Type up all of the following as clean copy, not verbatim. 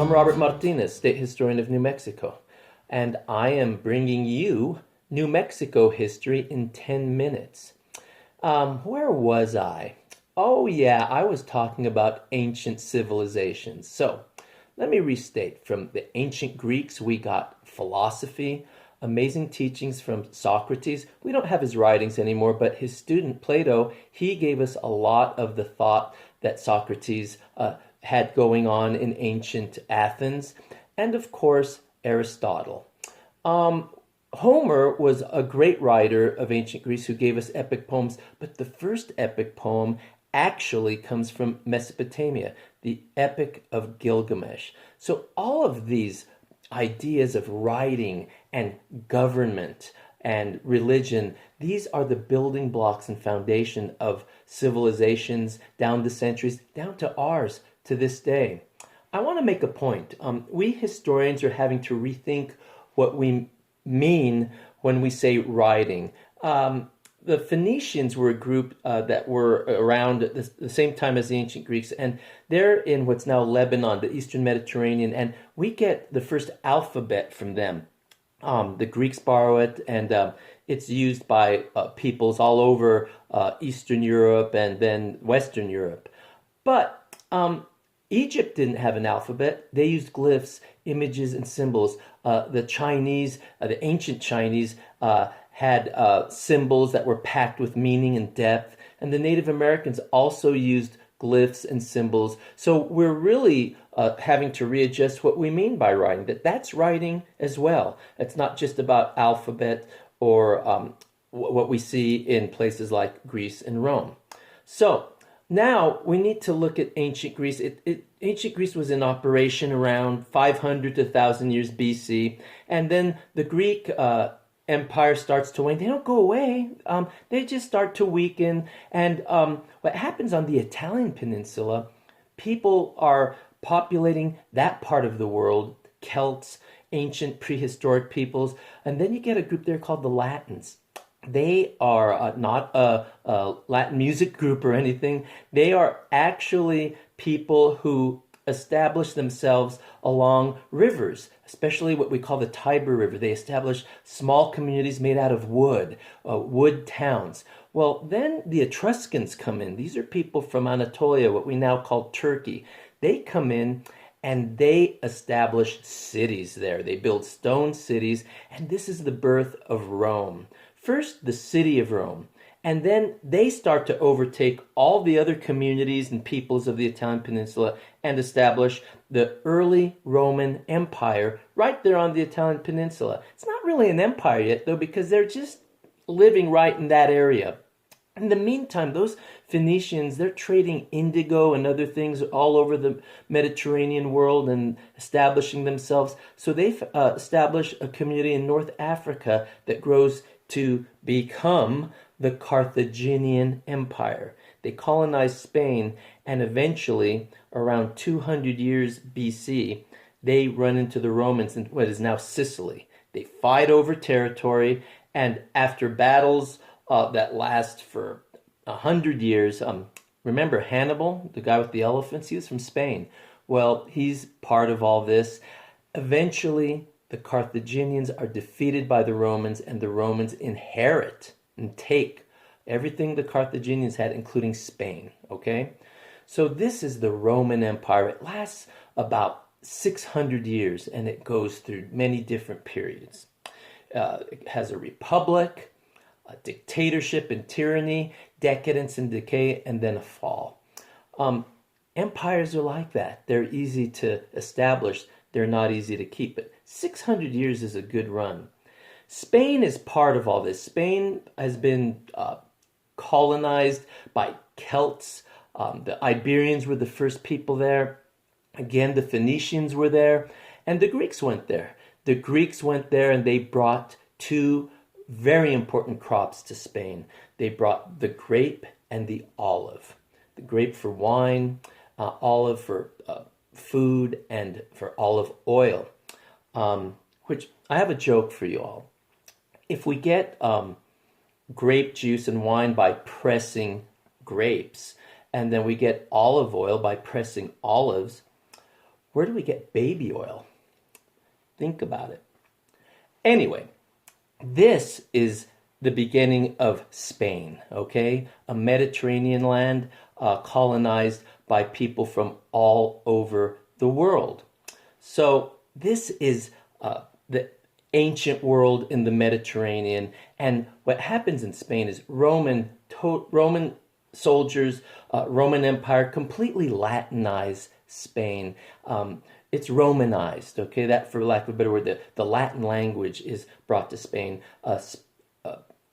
I'm Robert Martinez, State Historian of New Mexico, and I am bringing you New Mexico history in 10 minutes. Where was I? Oh, yeah, I was talking about ancient civilizations. So, let me restate. From the ancient Greeks, we got philosophy, amazing teachings from Socrates. We don't have his writings anymore, but his student Plato, he gave us a lot of the thought that Socrates had going on in ancient Athens. And of course, Aristotle. Homer was a great writer of ancient Greece who gave us epic poems, but the first epic poem actually comes from Mesopotamia, the Epic of Gilgamesh. So all of these ideas of writing and government and religion, these are the building blocks and foundation of civilizations down the centuries, down to ours to this day. I want to make a point. We historians are having to rethink what we mean when we say writing. The Phoenicians were a group that were around at the same time as the ancient Greeks, and they're in what's now Lebanon, the Eastern Mediterranean, and we get the first alphabet from them. The Greeks borrow it, and it's used by peoples all over Eastern Europe and then Western Europe. But Egypt didn't have an alphabet. They used glyphs, images, and symbols. The Chinese, the ancient Chinese, had symbols that were packed with meaning and depth. And the Native Americans also used glyphs and symbols. So we're really having to readjust what we mean by writing, that's writing as well. It's not just about alphabet or what we see in places like Greece and Rome. So now we need to look at ancient Greece. Ancient Greece was in operation around 500 to 1,000 years BC, and then the Greek empire starts to wane. They don't go away. They just start to weaken. And what happens on the Italian peninsula, people are populating that part of the world, Celts, ancient prehistoric peoples, and then you get a group there called the Latins. They are not a Latin music group or anything. They are actually people who establish themselves along rivers, especially what we call the Tiber River. They establish small communities made out of wood, wood towns. Well, then the Etruscans come in. These are people from Anatolia, what we now call Turkey. They come in and they establish cities there. They build stone cities, and this is the birth of Rome. First, the city of Rome, and then they start to overtake all the other communities and peoples of the Italian peninsula and establish the early Roman Empire right there on the Italian peninsula. It's not really an empire yet, though, because they're just living right in that area. In the meantime, those Phoenicians, they're trading indigo and other things all over the Mediterranean world and establishing themselves. So they've established a community in North Africa that grows to become the Carthaginian Empire. They colonized Spain, and eventually, around 200 years BC, they run into the Romans in what is now Sicily. They fight over territory, and after battles that last for 100 years, remember Hannibal, the guy with the elephants? He was from Spain. Well, he's part of all this. Eventually, the Carthaginians are defeated by the Romans, and the Romans inherit and take everything the Carthaginians had, including Spain, okay? So this is the Roman Empire. It lasts about 600 years, and it goes through many different periods. It has a republic, a dictatorship and tyranny, decadence and decay, and then a fall. Empires are like that. They're easy to establish. They're not easy to keep. But 600 years is a good run. Spain is part of all this. Spain has been colonized by Celts. The Iberians were the first people there. Again, the Phoenicians were there. And the Greeks went there. The Greeks went there and they brought two very important crops to Spain. They brought the grape and the olive. The grape for wine, olive for food, and for olive oil. Which I have a joke for you all. If we get grape juice and wine by pressing grapes, and then we get olive oil by pressing olives, where do we get baby oil? Think about it. Anyway, this is the beginning of Spain, okay? A Mediterranean land colonized by people from all over the world. So this is the ancient world in the Mediterranean. And what happens in Spain is Roman soldiers, Roman Empire completely Latinized Spain. It's Romanized, okay? That, for lack of a better word, the Latin language is brought to Spain.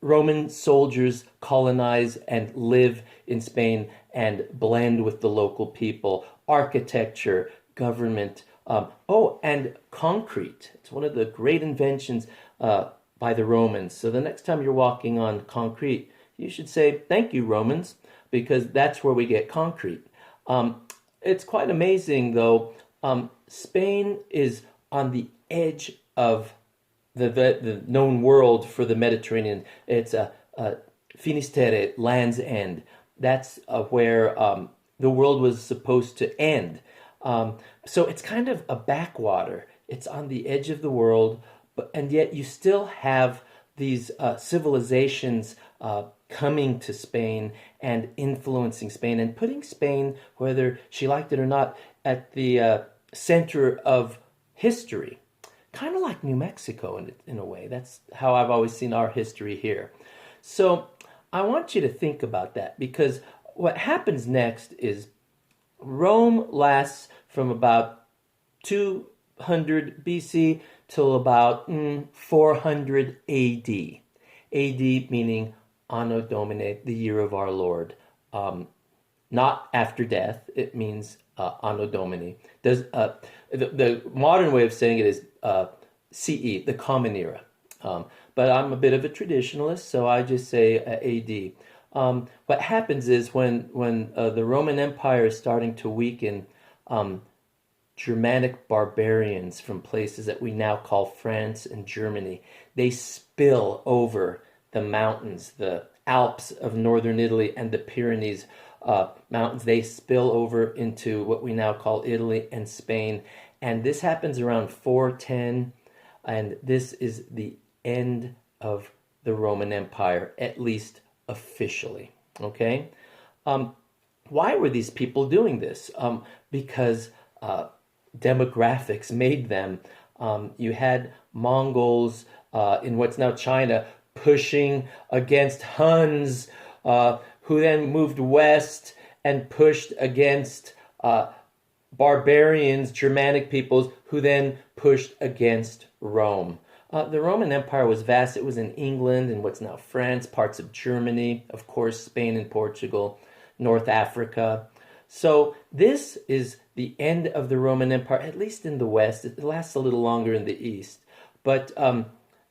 Roman soldiers colonize and live in Spain and blend with the local people. Architecture, government, and concrete. It's one of the great inventions by the Romans. So the next time you're walking on concrete, you should say, "Thank you, Romans," because that's where we get concrete. It's quite amazing, though. Spain is on the edge of the known world for the Mediterranean. It's a Finisterre, Land's End. That's where the world was supposed to end. So it's kind of a backwater. It's on the edge of the world, and yet you still have these civilizations coming to Spain and influencing Spain and putting Spain, whether she liked it or not, at the center of history. Kind of like New Mexico in a way. That's how I've always seen our history here. So I want you to think about that, because what happens next is Rome lasts from about 200 BC till about 400 AD. AD meaning Anno Domini, the year of our Lord. Not after death. It means Anno Domini. The modern way of saying it is CE, the Common Era. But I'm a bit of a traditionalist, so I just say AD. What happens is when the Roman Empire is starting to weaken, Germanic barbarians from places that we now call France and Germany, they spill over the mountains, the Alps of northern Italy and the Pyrenees mountains. They spill over into what we now call Italy and Spain. And this happens around 410, and this is the end of the Roman Empire, at least officially. Okay? Why were these people doing this? Because demographics made them. You had Mongols in what's now China pushing against Huns, who then moved west and pushed against barbarians, Germanic peoples, who then pushed against Rome. The Roman Empire was vast. It was in England and what's now France, parts of Germany, of course, Spain and Portugal, North Africa. So this is the end of the Roman Empire, at least in the West. It lasts a little longer in the East. But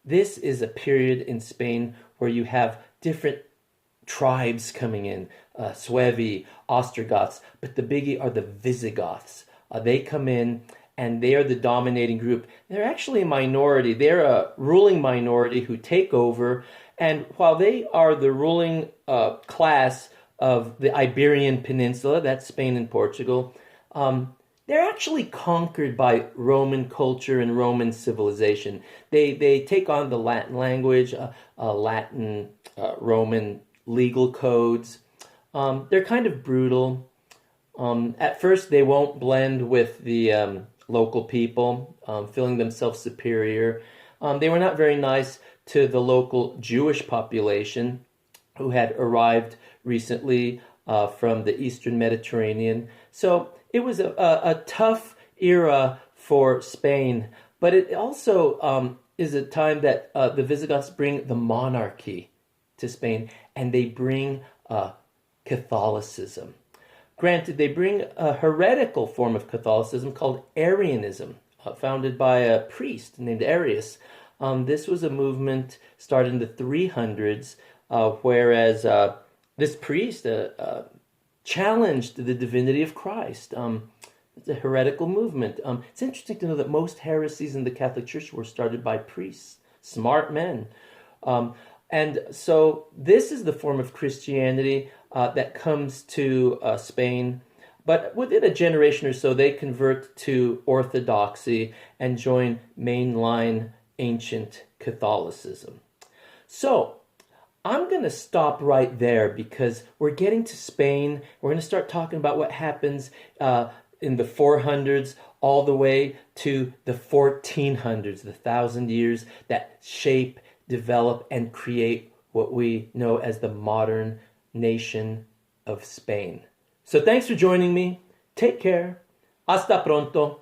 this is a period in Spain where you have different tribes coming in, Suevi, Ostrogoths, but the biggie are the Visigoths. They come in and they are the dominating group. They're actually a minority. They're a ruling minority who take over, and while they are the ruling class of the Iberian Peninsula, that's Spain and Portugal, they're actually conquered by Roman culture and Roman civilization. They take on the Latin language, Latin, Roman legal codes. They're kind of brutal. At first, they won't blend with the local people, feeling themselves superior. They were not very nice to the local Jewish population who had arrived recently from the Eastern Mediterranean. So it was a tough era for Spain, but it also is a time that the Visigoths bring the monarchy to Spain, and they bring Catholicism. Granted, they bring a heretical form of Catholicism called Aryanism, founded by a priest named Arius. This was a movement started in the 300s, whereas this priest challenged the divinity of Christ. It's a heretical movement. It's interesting to know that most heresies in the Catholic Church were started by priests, smart men. And so this is the form of Christianity that comes to Spain. But within a generation or so, they convert to Orthodoxy and join mainline ancient Catholicism. So I'm going to stop right there because we're getting to Spain. We're going to start talking about what happens in the 400s all the way to the 1400s, the 1,000 years that shape, develop, and create what we know as the modern nation of Spain. So thanks for joining me. Take care. Hasta pronto.